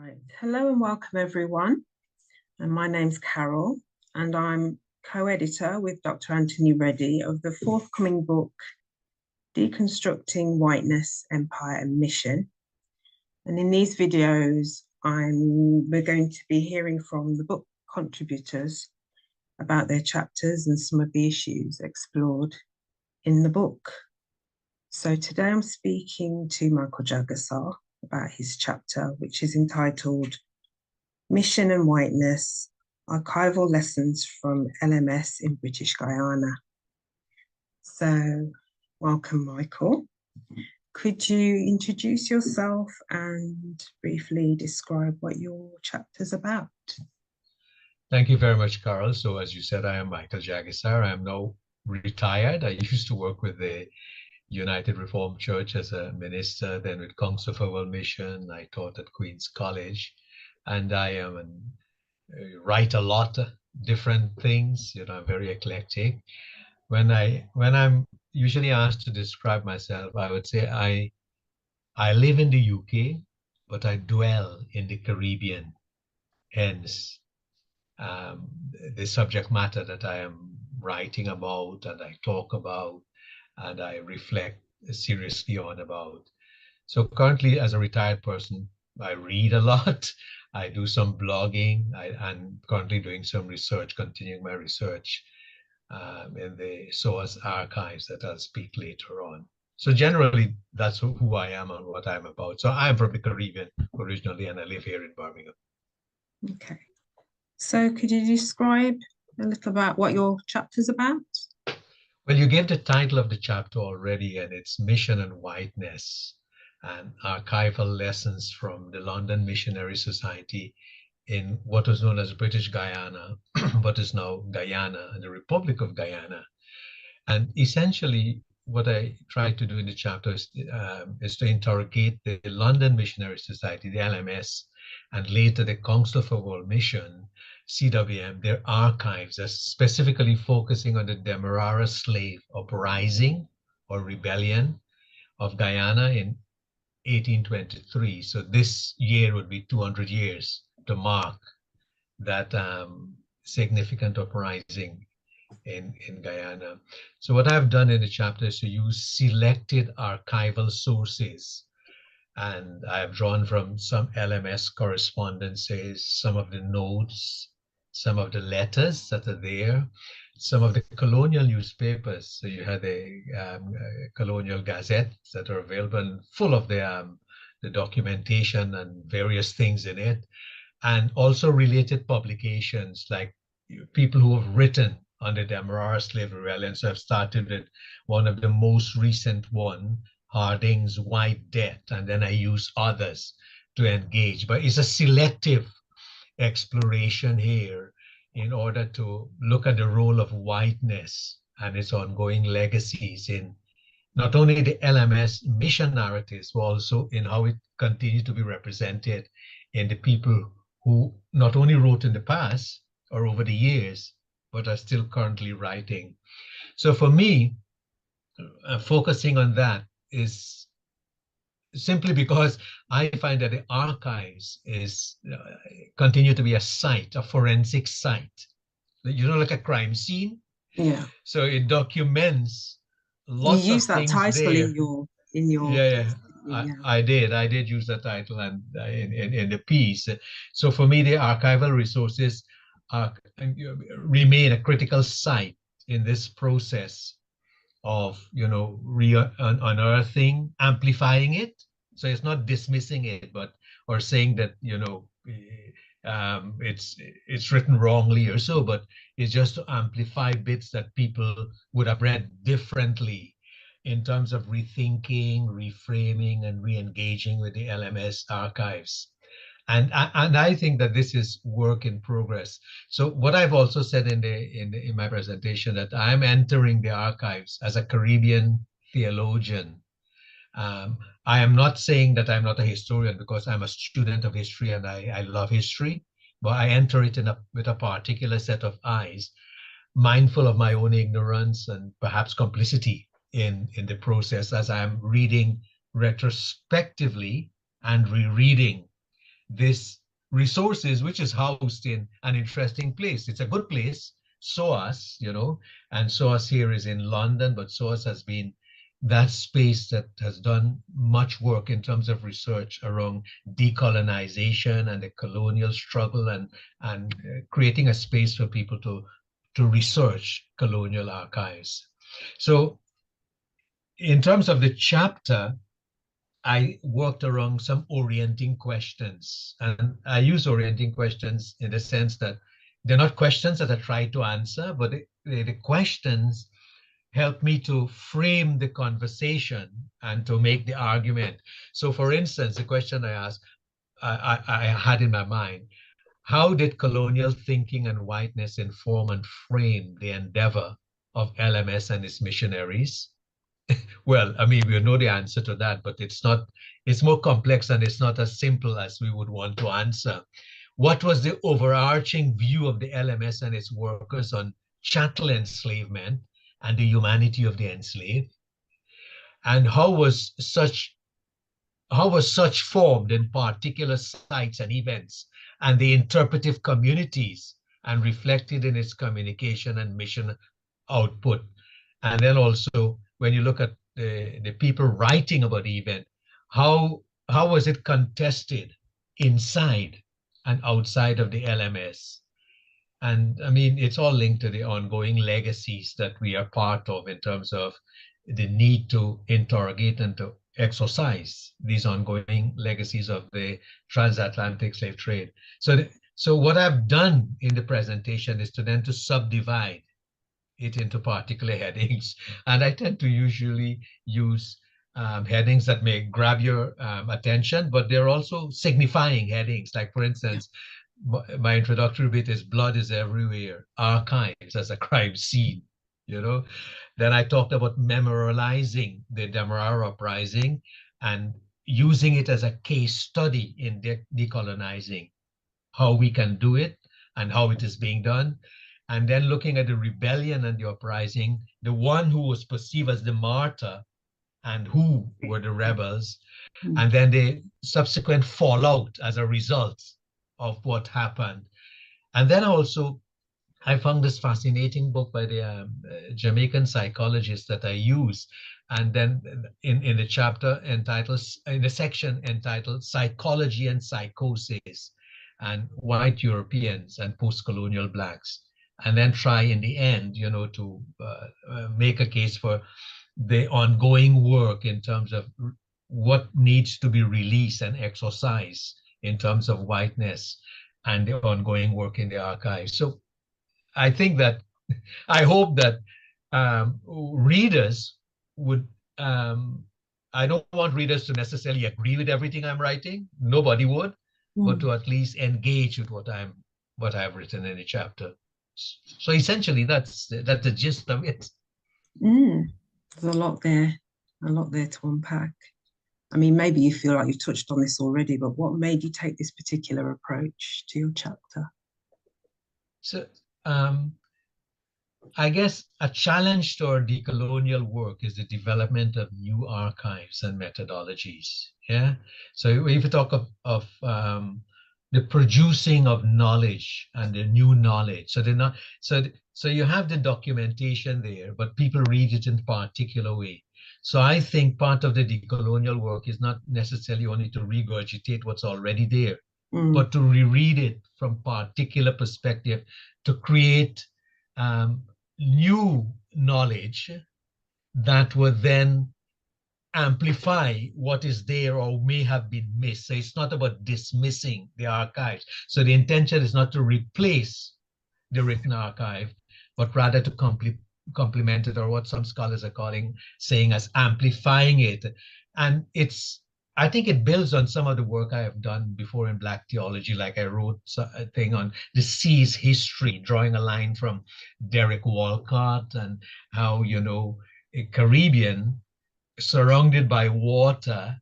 Right. Hello and welcome everyone. And my name's Carol and I'm co-editor with Dr. Anthony Reddie of the forthcoming book, Deconstructing Whiteness, Empire and Mission. And in these videos, we're going to be hearing from the book contributors about their chapters and some of the issues explored in the book. So today I'm speaking to Michael Jagessar about his chapter, which is entitled Mission and Whiteness, Archival Lessons from LMS in British Guiana. So welcome, Michael. Could you introduce yourself and briefly describe what your chapter's about? Thank you very much, Carol. So as you said, I am Michael Jagessar. I am now retired. I used to work with the United Reformed Church as a minister, then with Council for World Mission. I taught at Queen's College, and I write a lot of different things. I'm very eclectic. When I'm usually asked to describe myself, I would say I live in the UK, but I dwell in the Caribbean. Hence, the subject matter that I am writing about and I talk about and I reflect seriously on about. So currently, as a retired person, I read a lot. I do some blogging. I'm currently doing some research, continuing my research in the SOAS archives that I'll speak later on. So generally, that's who I am and what I'm about. So I'm from the Caribbean originally, and I live here in Birmingham. Okay. So could you describe a little about what your chapter's about? Well, you gave the title of the chapter already, and it's Mission and Whiteness, and Archival Lessons from the London Missionary Society in what was known as British Guiana, what is now Guyana, and the Republic of Guyana. And essentially, what I tried to do in the chapter is to interrogate the London Missionary Society, the LMS, and later the Council for World Mission, CWM, their archives, specifically focusing on the Demerara slave uprising or rebellion of Guyana in 1823. So this year would be 200 years to mark that significant uprising in Guyana. So what I've done in the chapter is to use selected archival sources. And I have drawn from some LMS correspondences, some of the notes, some of the letters that are there, some of the colonial newspapers. So you had the colonial gazettes that are available and full of the documentation and various things in it. And also related publications like people who have written on the Demerara slave rebellion. So I've started with one of the most recent one, Harding's White Death, and then I use others to engage. But it's a selective exploration here in order to look at the role of whiteness and its ongoing legacies in not only the LMS mission narratives, but also in how it continues to be represented in the people who not only wrote in the past or over the years, but are still currently writing. So for me, focusing on that is simply because I find that the archives continue to be a site, a forensic site, like a crime scene. Yeah. So it documents lots you use of that things title there. in your Yeah. yeah. I did use that title and in the piece. So for me, the archival resources remain a critical site in this process of unearthing, amplifying it. So it's not dismissing it, or saying that it's written wrongly or so, but it's just to amplify bits that people would have read differently in terms of rethinking, reframing, and re-engaging with the LMS archives. And I think that this is work in progress. So what I've also said in my presentation, that I'm entering the archives as a Caribbean theologian. I am not saying that I'm not a historian, because I'm a student of history and I love history, but I enter it with a particular set of eyes, mindful of my own ignorance and perhaps complicity in the process as I'm reading retrospectively and rereading this resources, which is housed in an interesting place. It's a good place. SOAS, and SOAS here is in London, but SOAS has been that space that has done much work in terms of research around decolonization and the colonial struggle, and creating a space for people to research colonial archives. So in terms of the chapter, I worked around some orienting questions, and I use orienting questions in the sense that they're not questions that I try to answer, but the questions help me to frame the conversation and to make the argument. So for instance, the question I had in my mind, how did colonial thinking and whiteness inform and frame the endeavor of LMS and its missionaries? Well, I mean, we know the answer to that, but it's more complex and it's not as simple as we would want to answer. What was the overarching view of the LMS and its workers on chattel enslavement and the humanity of the enslaved? And how was such formed in particular sites and events and the interpretive communities and reflected in its communication and mission output? And then also, when you look at the people writing about the event, how was it contested inside and outside of the LMS? And I mean, it's all linked to the ongoing legacies that we are part of in terms of the need to interrogate and to exorcise these ongoing legacies of the transatlantic slave trade. So what I've done in the presentation is to subdivide it into particular headings. And I tend to usually use headings that may grab your attention, but they're also signifying headings. Like, for instance, my introductory bit is blood is everywhere, archives as a crime scene, Then I talked about memorializing the Demerara uprising and using it as a case study in decolonizing, how we can do it and how it is being done. And then looking at the rebellion and the uprising, the one who was perceived as the martyr and who were the rebels, and then the subsequent fallout as a result of what happened. And then also, I found this fascinating book by the Jamaican psychologist that I use. And then in the chapter entitled, in the section entitled Psychology and Psychosis and White Europeans and Post-Colonial Blacks. And then try in the end, to make a case for the ongoing work in terms of what needs to be released and exorcised in terms of whiteness and the ongoing work in the archives. So I hope that readers would, I don't want readers to necessarily agree with everything I'm writing. Nobody would, but to at least engage with what I've written in the chapter. So essentially, that's the gist of it. There's a lot there to unpack. I mean, maybe you feel like you've touched on this already, but what made you take this particular approach to your chapter? So I guess a challenge to our decolonial work is the development of new archives and methodologies. Yeah. So if you talk of the producing of knowledge and the new knowledge, so you have the documentation there, but people read it in a particular way. So I think part of the decolonial work is not necessarily only to regurgitate what's already there, but to reread it from particular perspective to create new knowledge that would then amplify what is there or may have been missed. So it's not about dismissing the archives. So the intention is not to replace the written archive, but rather to complement it, or what some scholars are saying as amplifying it. And I think it builds on some of the work I have done before in Black theology. Like I wrote a thing on the sea's history, drawing a line from Derek Walcott and how, a Caribbean surrounded by water,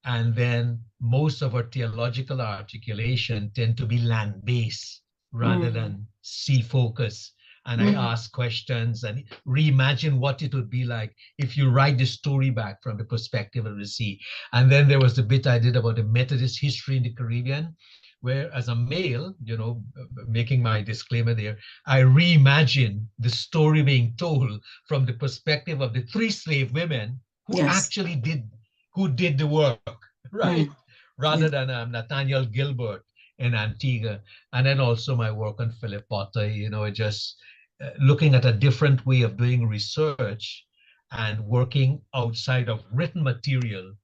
and then most of our theological articulation tend to be land-based rather than sea-focused. and I ask questions and reimagine what it would be like if you write the story back from the perspective of the sea. And then there was the bit I did about the Methodist history in the Caribbean, where as a male, making my disclaimer there, I reimagine the story being told from the perspective of the 3 slave women who actually did the work, right? Rather than Nathaniel Gilbert in Antigua. And then also my work on Philip Potter, just looking at a different way of doing research and working outside of written material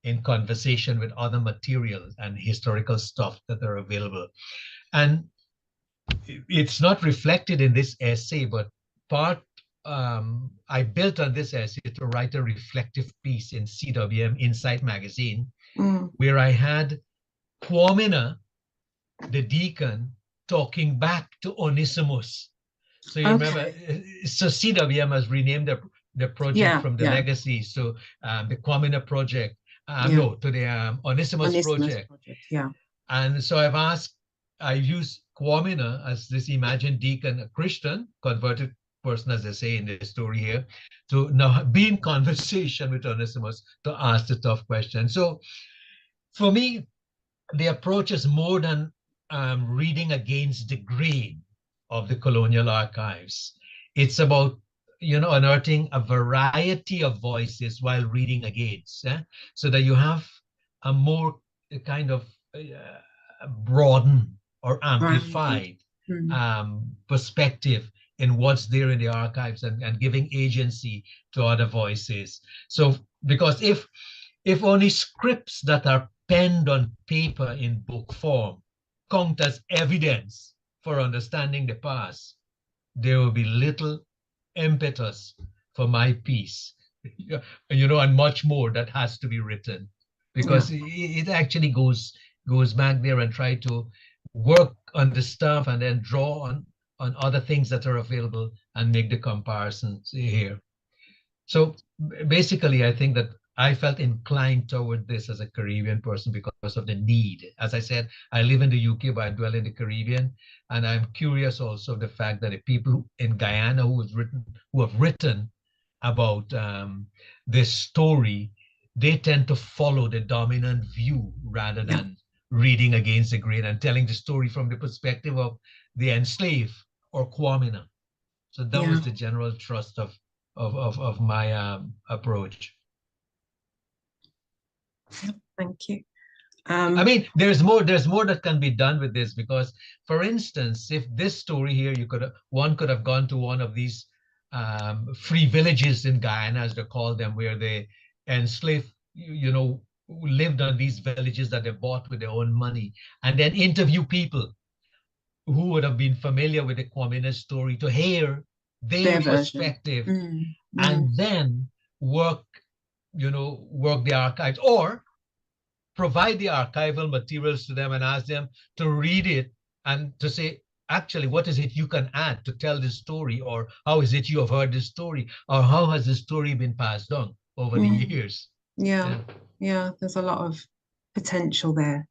in conversation with other materials and historical stuff that are available. And it's not reflected in this essay, but I built on this essay to write a reflective piece in CWM Insight magazine, where I had Kwamina, the deacon, talking back to Onesimus. So you remember, so CWM has renamed the project from the legacy. So the Kwamina project, no, to the Onesimus project. And so I used Kwamina as this imagined deacon, a Christian, converted person, as they say in the story here, to now be in conversation with Onesimus to ask the tough question. So for me, the approach is more than reading against the grain of the colonial archives. It's about, unearthing a variety of voices while reading against, so that you have a more kind of broadened or amplified perspective in what's there in the archives and giving agency to other voices. So, because if only scripts that are penned on paper in book form count as evidence for understanding the past, there will be little impetus for my piece, and much more that has to be written, because it actually goes back there and try to work on the stuff and then draw on other things that are available and make the comparisons here. So basically, I think that I felt inclined toward this as a Caribbean person because of the need. As I said, I live in the UK, but I dwell in the Caribbean. And I'm curious also of the fact that the people in Guyana who have written about this story, they tend to follow the dominant view rather than reading against the grain and telling the story from the perspective of the enslaved or Kwamina. So that was the general thrust of my approach. Thank you. I mean, there's more that can be done with this, because, for instance, if this story here, one could have gone to one of these free villages in Guyana, as they call them, where they enslaved, who lived on these villages that they bought with their own money, and then interview people who would have been familiar with the Kwamina story to hear their perspective, and then work the archives, or provide the archival materials to them and ask them to read it and to say, actually, what is it you can add to tell this story, or how is it you have heard this story, or how has this story been passed on over the years? Yeah, there's a lot of potential there.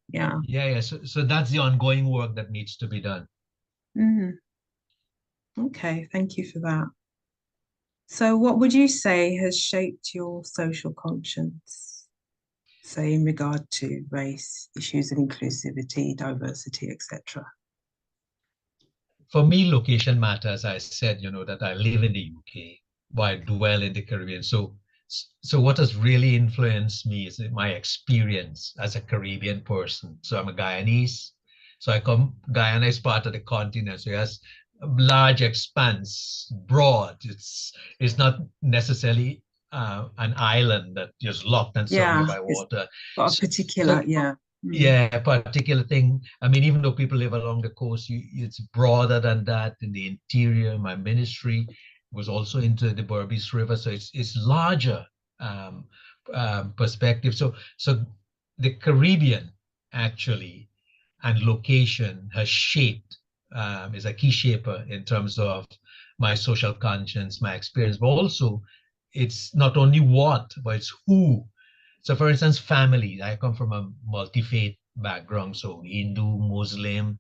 So that's the ongoing work that needs to be done. Okay, thank you for that. So what would you say has shaped your social conscience, say in regard to race, issues of inclusivity, diversity, etc.? For me, location matters. I said, that I live in the UK, but I dwell in the Caribbean. So what has really influenced me is my experience as a Caribbean person. So I'm a Guyanese. So Guyana is part of the continent. So it has a large expanse, broad. It's not necessarily an island that just locked and surrounded by water. Got a particular, a particular thing. I mean, even though people live along the coast, it's broader than that. In the interior, my ministry was also into the Berbice River, so it's larger perspective. So the Caribbean actually and location has shaped, is a key shaper in terms of my social conscience, my experience, but also it's not only what, but it's who. So for instance, family, I come from a multi-faith background, so Hindu, Muslim,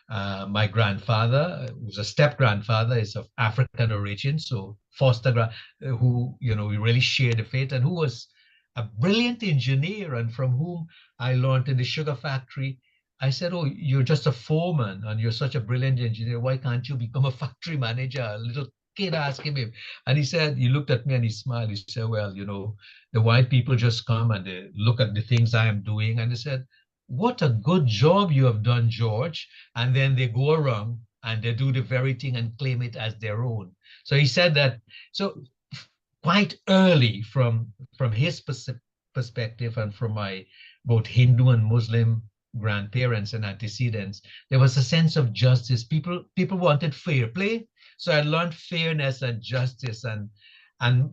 My grandfather, who's a step-grandfather, is of African origin, so who, we really share the faith, and who was a brilliant engineer, and from whom I learned in the sugar factory. I said, "Oh, you're just a foreman and you're such a brilliant engineer. Why can't you become a factory manager?" A little kid asking him. And he looked at me and he smiled. He said, "Well, the white people just come and they look at the things I am doing." And they said, "What a good job you have done, George." And then they go around and they do the very thing and claim it as their own. So he said that. So quite early from his perspective and from my both Hindu and Muslim grandparents and antecedents, there was a sense of justice. People wanted fair play. So I learned fairness and justice, and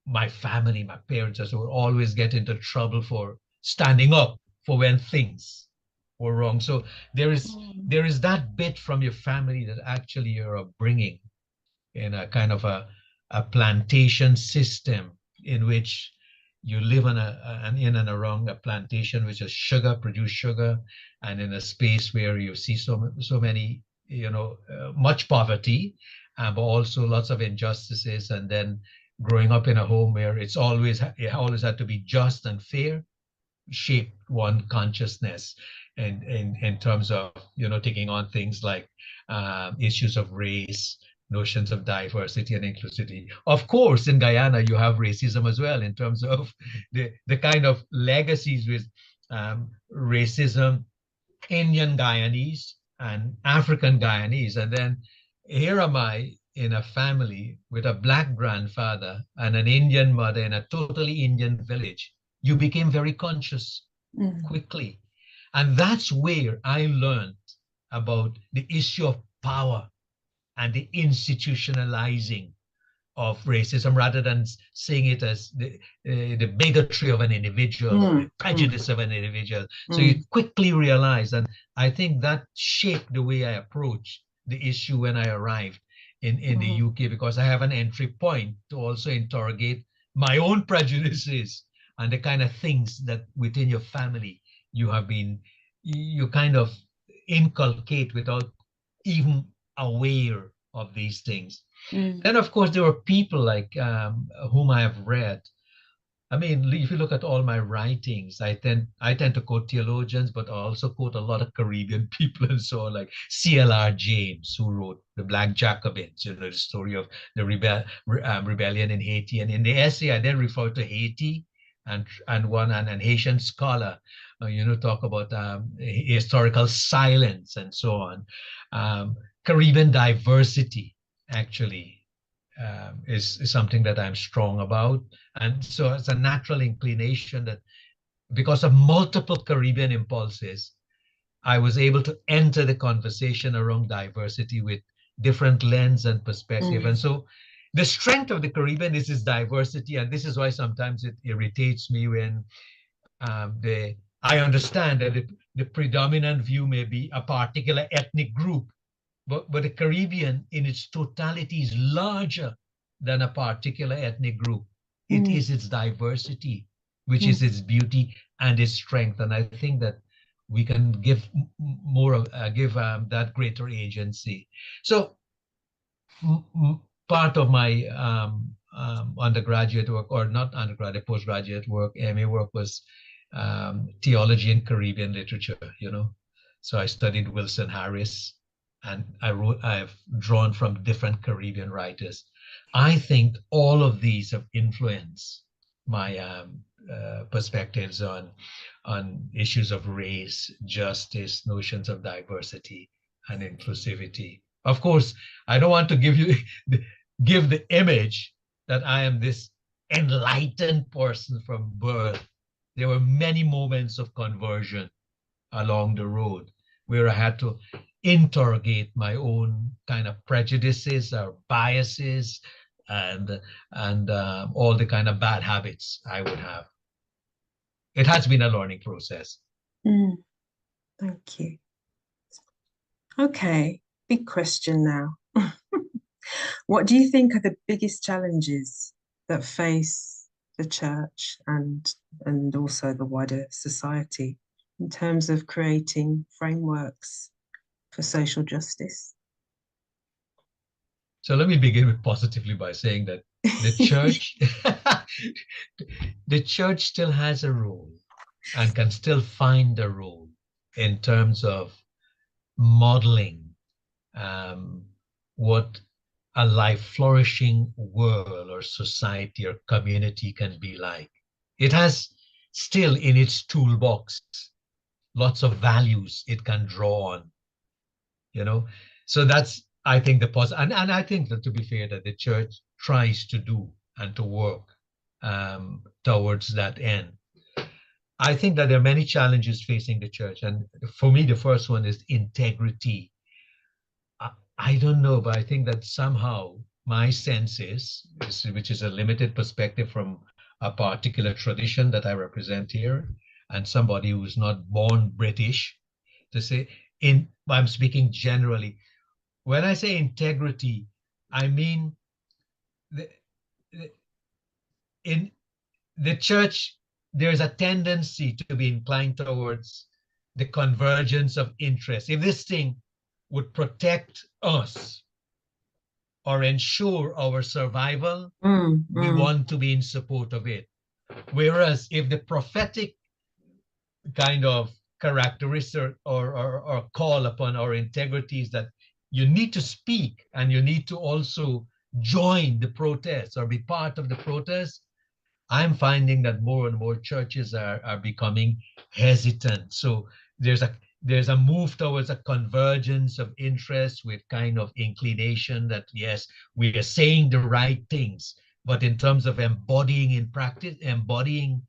my family, my parents just would always get into trouble for standing up for when things were wrong. So there is that bit from your family that actually you're upbringing in a kind of a plantation system in which you live on in and around a plantation which is produce sugar, and in a space where you see so many, much poverty, but also lots of injustices, and then growing up in a home where it always had to be just and fair, shaped one consciousness in terms of taking on things like issues of race, notions of diversity and inclusivity. Of course, in Guyana, you have racism as well in terms of the kind of legacies with racism, Indian Guyanese and African Guyanese. And then here am I in a family with a Black grandfather and an Indian mother in a totally Indian village. You became very conscious quickly. And that's where I learned about the issue of power and the institutionalizing of racism, rather than seeing it as the bigotry of an individual or the prejudice of an individual. So you quickly realize, and I think that shaped the way I approached the issue when I arrived in the UK, because I have an entry point to also interrogate my own prejudices and the kind of things that within your family you kind of inculcate without even aware of these things. Then, of course, there were people like whom I have read. I mean, if you look at all my writings, I tend to quote theologians, but I also quote a lot of Caribbean people and so on, like C.L.R. James, who wrote The Black Jacobins, the story of the rebellion in Haiti. And in the essay, I then refer to Haiti and an Haitian scholar, talk about historical silence and so on. Caribbean diversity, actually, is something that I'm strong about. And so it's a natural inclination that because of multiple Caribbean impulses, I was able to enter the conversation around diversity with different lens and perspective. And so the strength of the Caribbean is its diversity. And this is why sometimes it irritates me when I understand that the predominant view may be a particular ethnic group, but the Caribbean in its totality is larger than a particular ethnic group. It is its diversity, which is its beauty and its strength. And I think that we can give that greater agency. So part of my undergraduate work, or not undergraduate, postgraduate work, MA work, was theology in Caribbean literature, So I studied Wilson Harris, and I've drawn from different Caribbean writers. I think all of these have influenced my perspectives on issues of race, justice, notions of diversity and inclusivity. Of course, I don't want to give the image that I am this enlightened person from birth. There were many moments of conversion along the road where I had to interrogate my own kind of prejudices or biases and all the kind of bad habits I would have. It has been a learning process. Thank you. Okay, big question now. What do you think are the biggest challenges that face the church and also the wider society in terms of creating frameworks for social justice? So let me begin with positively by saying that the church, the church still has a role and can still find a role in terms of modeling what a life flourishing world or society or community can be like. It has still in its toolbox lots of values it can draw on, you know. So that's, I think, the positive. And I think that, to be fair, that the church tries to do and to work towards that end. I think that there are many challenges facing the church. And for me, the first one is integrity. I don't know, but I think that somehow my sense is, which is a limited perspective from a particular tradition that I represent here, and somebody who's not born British, to say, I'm speaking generally. When I say integrity, I mean in the church, there's a tendency to be inclined towards the convergence of interests. If this thing would protect us or ensure our survival, we want to be in support of it. Whereas if the prophetic kind of characteristic or call upon our integrity is that you need to speak and you need to also join the protest or be part of the protest, I'm finding that more and more churches are becoming hesitant. So there's a move towards a convergence of interests with kind of inclination that, yes, we are saying the right things, but in terms of embodying in practice, embodying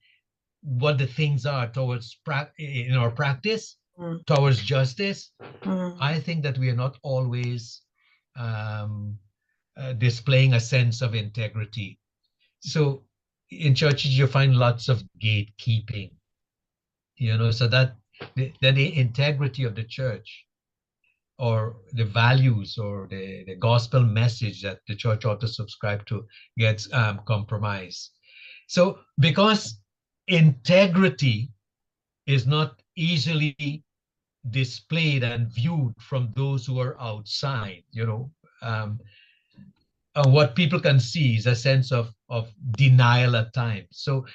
what the things are towards in our practice, towards justice, I think that we are not always displaying a sense of integrity. So in churches, you find lots of gatekeeping, so that the integrity of the church or the values or the gospel message that the church ought to subscribe to gets compromised. So because integrity is not easily displayed and viewed from those who are outside, what people can see is a sense of denial at times. So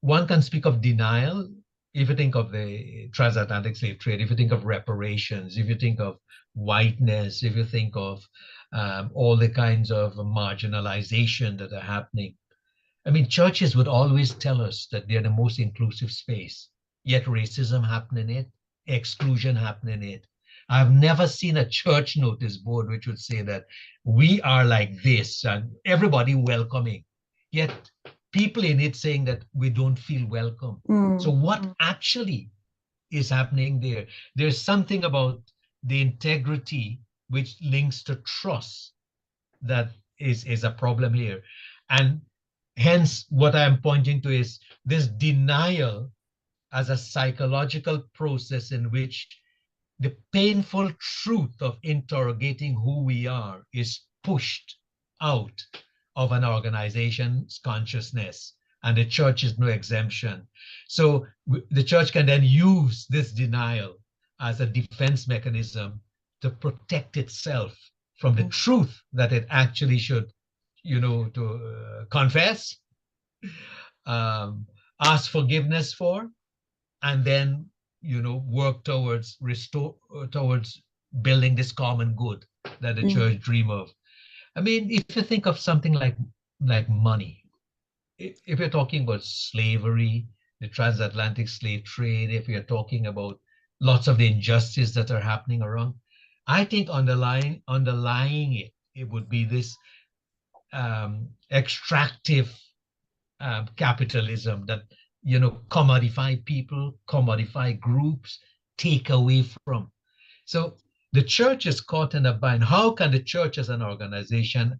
one can speak of denial if you think of the transatlantic slave trade, if you think of reparations, if you think of whiteness, if you think of all the kinds of marginalization that are happening. I mean, churches would always tell us that they're the most inclusive space, yet racism happening in it, exclusion happening in it. I've never seen a church notice board which would say that we are like this and everybody welcoming, yet people in it saying that we don't feel welcome. So what actually is happening there? There's something about the integrity which links to trust that is a problem here. And hence what I'm pointing to is this denial as a psychological process in which the painful truth of interrogating who we are is pushed out of an organization's consciousness, and the church is no exemption. So the church can then use this denial as a defense mechanism to protect itself from the truth that it actually should, to confess, ask forgiveness for, and then work towards building this common good that the church dream of. I mean, if you think of something like money, if you're talking about slavery, the transatlantic slave trade, if you're talking about lots of the injustice that are happening around, I think underlying it would be this extractive capitalism that commodify people, commodify groups, take away from. So the church is caught in a bind. How can the church as an organization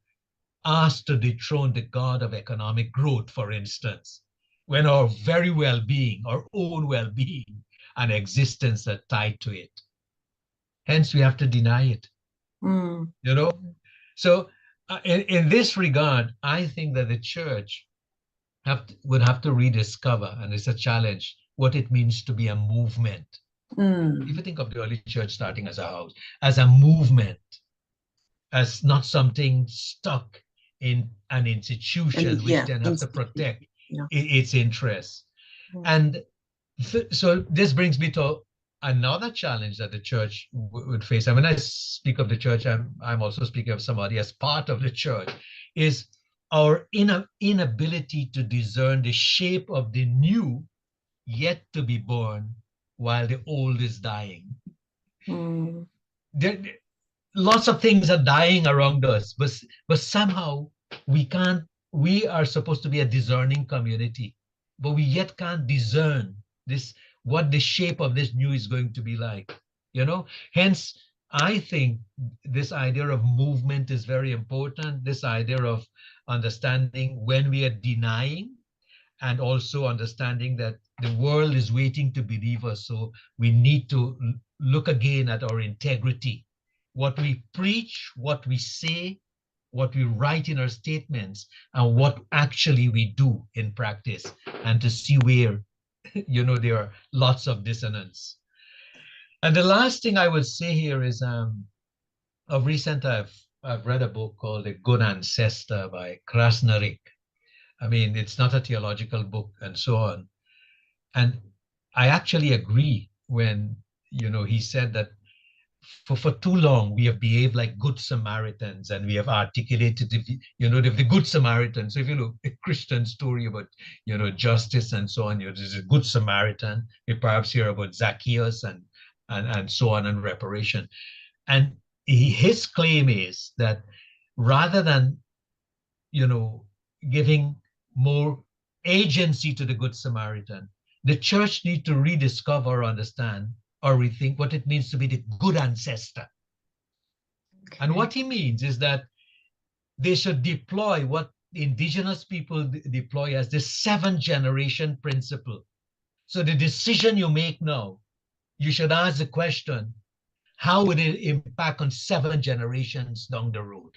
ask to dethrone the God of economic growth, for instance, when our very well-being, our own well-being and existence are tied to it? Hence, we have to deny it. So in this regard, I think that the church would have to rediscover, and it's a challenge, what it means to be a movement. If you think of the early church starting as a house, as a movement, as not something stuck in an institution, And which yeah, then have to protect yeah. its interests. And so this brings me to another challenge that the church would face. And when I speak of the church, I'm also speaking of somebody as part of the church, is our inability to discern the shape of the new yet to be born while the old is dying. There, lots of things are dying around us, but somehow we are supposed to be a discerning community, but we yet can't discern this, what the shape of this new is going to be like, hence I think this idea of movement is very important, this idea of understanding when we are denying, and also understanding that the world is waiting to believe us, so we need to look again at our integrity, what we preach, what we say, what we write in our statements, and what actually we do in practice, and to see where, there are lots of dissonance. And the last thing I would say here is, of recent, I've read a book called The Good Ancestor by Krasnarik. I mean, it's not a theological book and so on. And I actually agree when, he said that for too long, we have behaved like good Samaritans, and we have articulated, the good Samaritan. So if you look at a Christian story about, justice and so on, there's a good Samaritan. We perhaps hear about Zacchaeus and so on, and reparation. And his claim is that rather than, giving more agency to the Good Samaritan, the church needs to rediscover or understand or rethink what it means to be the good ancestor. Okay. And what he means is that they should deploy what indigenous people deploy as the 7th-generation principle. So the decision you make now, you should ask the question, how would it impact on 7 generations down the road?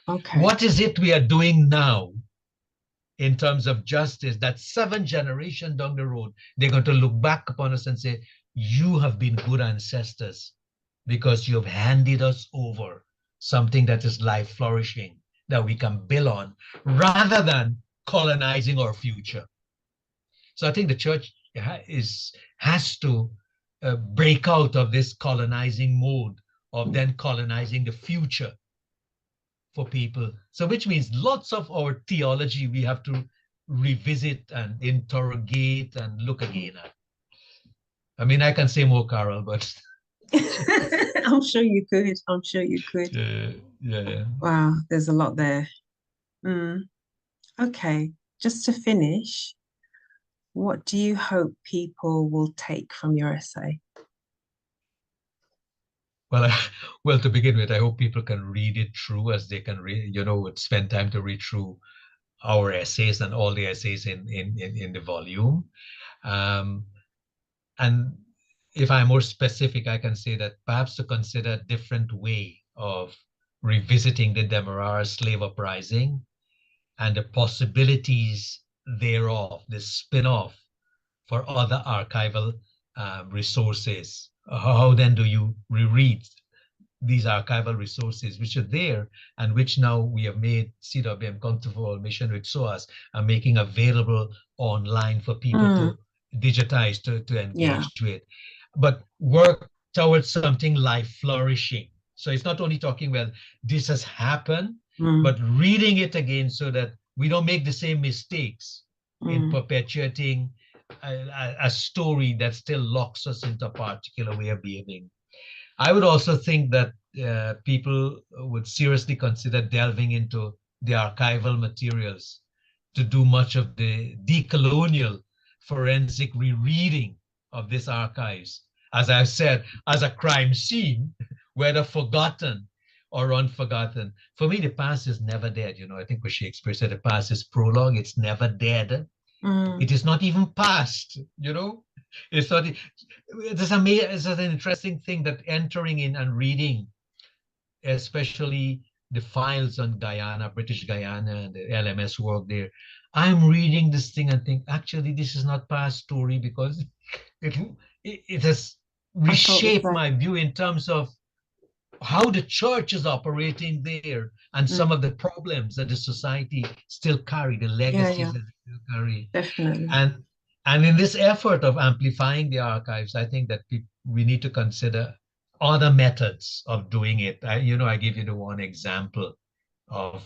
Okay. What is it we are doing now in terms of justice that 7 generations down the road, they're going to look back upon us and say, you have been good ancestors because you have handed us over something that is life flourishing that we can build on, rather than colonizing our future. So I think the church has to break out of this colonizing mode of then colonizing the future for people. So which means lots of our theology we have to revisit and interrogate and look again at. I mean, I can say more, Carol, but I'm sure you could. I'm sure you could. Yeah. Wow, there's a lot there. Okay, just to finish, what do you hope people will take from your essay? Well, to begin with, I hope people can read it through, as they can read, spend time to read through our essays and all the essays in the volume. And if I'm more specific, I can say that perhaps to consider a different way of revisiting the Demerara slave uprising and the possibilities thereof, the spin-off for other archival resources. How then do you reread these archival resources which are there and which now we have made CWM Comfortable Mission with SOAS and making available online for people to digitize, to engage with, but work towards something life flourishing. So it's not only talking, well, this has happened, but reading it again so that we don't make the same mistakes in perpetuating a story that still locks us into a particular way of behaving. I would also think that people would seriously consider delving into the archival materials to do much of the decolonial forensic rereading of these archives. As I've said, as a crime scene, whether forgotten or unforgotten. For me, the past is never dead. I think what Shakespeare said, the past is prologue, it's never dead. It is not even past, It's not. It's an interesting thing that entering in and reading, especially the files on Guyana, British Guiana, and the LMS work there. I'm reading this thing and think, actually, this is not past story because it has reshape my view in terms of how the church is operating there and some of the problems that the society still carry, the legacies that they still carry. Definitely. And in this effort of amplifying the archives, I think that we need to consider other methods of doing it. I give you the one example of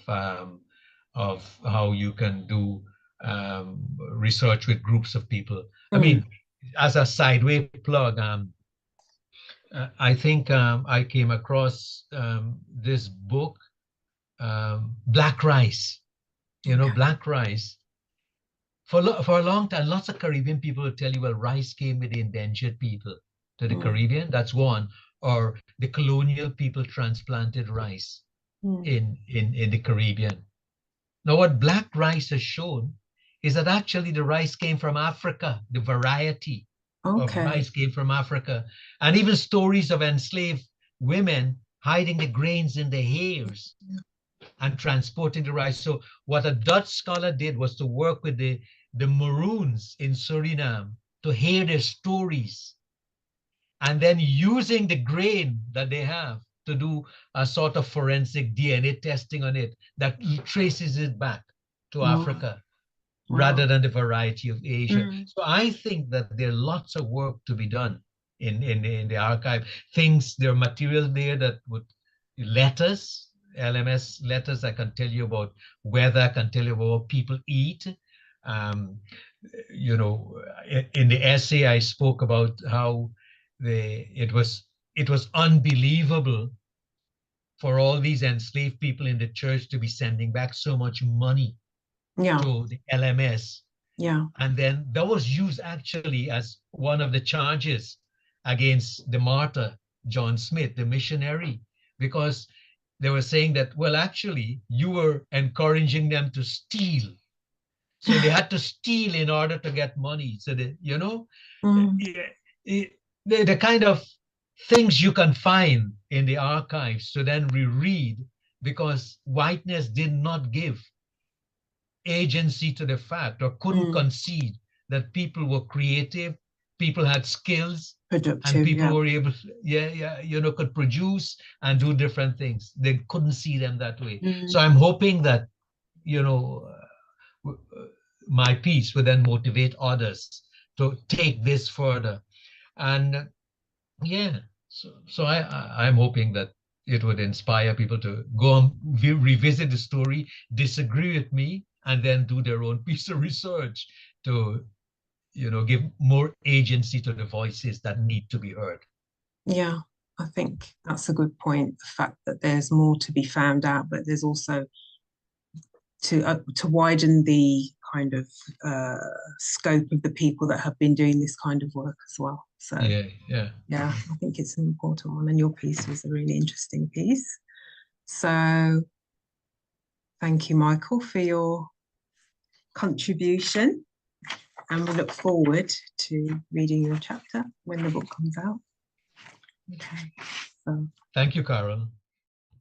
how you can do research with groups of people. I mean, as a sideway plug, I think I came across this book, Black Rice. Black rice. For a long time, lots of Caribbean people will tell you, well, rice came with the endangered people to the Caribbean. That's one. Or the colonial people transplanted rice in the Caribbean. Now, what black rice has shown is that actually the rice came from Africa. The variety of rice came from Africa. And even stories of enslaved women hiding the grains in their hairs and transporting the rice. So what a Dutch scholar did was to work with the Maroons in Suriname to hear their stories, and then using the grain that they have to do a sort of forensic DNA testing on it that traces it back to Africa rather than the variety of Asia. So I think that there are lots of work to be done in the archive. There are material there that would, letters, LMS letters, I can tell you about weather, I can tell you about what people eat. In the essay, I spoke about how it was unbelievable for all these enslaved people in the church to be sending back so much money to the LMS. And then that was used actually as one of the charges against the martyr, John Smith, the missionary, because they were saying that, well, actually, you were encouraging them to steal. So they had to steal in order to get money. So, the kind of things you can find in the archives to then reread, because whiteness did not give agency to the fact, or couldn't concede that people were creative, people had skills, and people were able to, could produce and do different things. They couldn't see them that way. So I'm hoping that, my piece will then motivate others to take this further. And so I'm hoping that it would inspire people to go and revisit the story, disagree with me, and then do their own piece of research to, give more agency to the voices that need to be heard. Yeah, I think that's a good point. The fact that there's more to be found out, but there's also to widen the kind of scope of the people that have been doing this kind of work as well. So yeah, I think it's an important one, and your piece was a really interesting piece. So thank you, Michael, for your contribution, and we look forward to reading your chapter when the book comes out. Okay. So thank you, Carol.